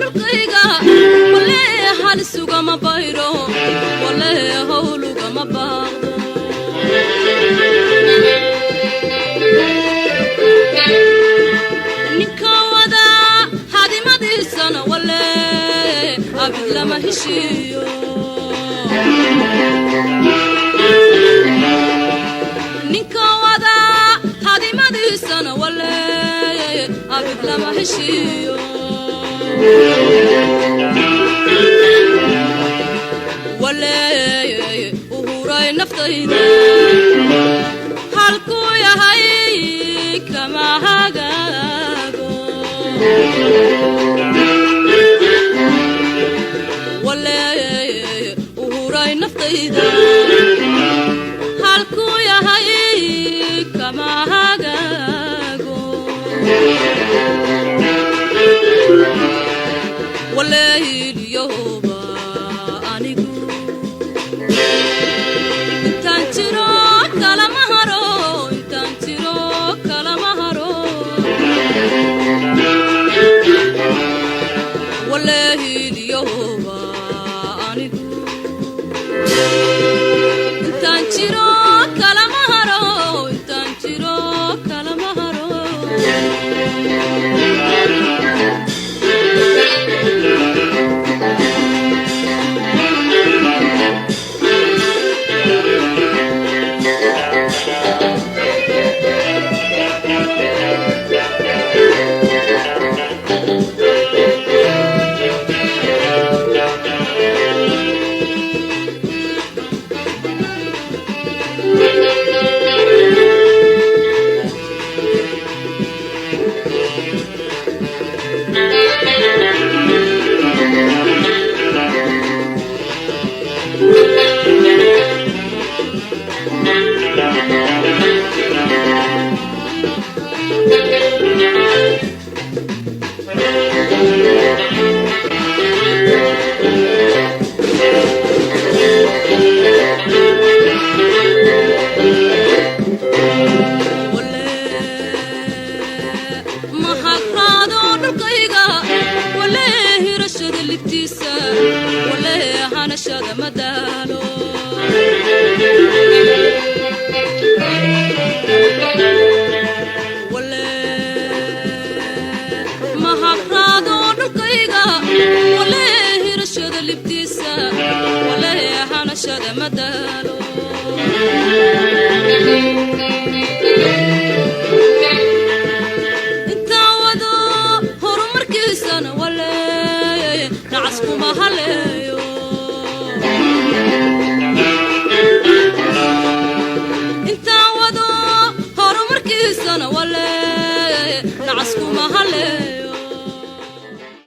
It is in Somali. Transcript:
dhulkayga walee halisuga ma bayro walee hawluga ma baaqdo ninka wada hadimadisana walee abid lama heshiyo ninka wada hadimadisana walee abid lama heshiyo walee uhuray naftayda halku yahay kama hagaago walee uhuray naftayda halku yahay kama hagaago walee yoba anigu intaan jiro kalama haro intaan jiro kalama haro walee yoba anigu intaan jiro kalama haro intaan jiro kalama haro madalo wale mahakrado dhulkayga wale hirashada libtiisa wale hanashada madalo inta wado horumarkiisana wale nacasku mahaleeyo inta wado horumarkiisana wale nacasku mahaleeyo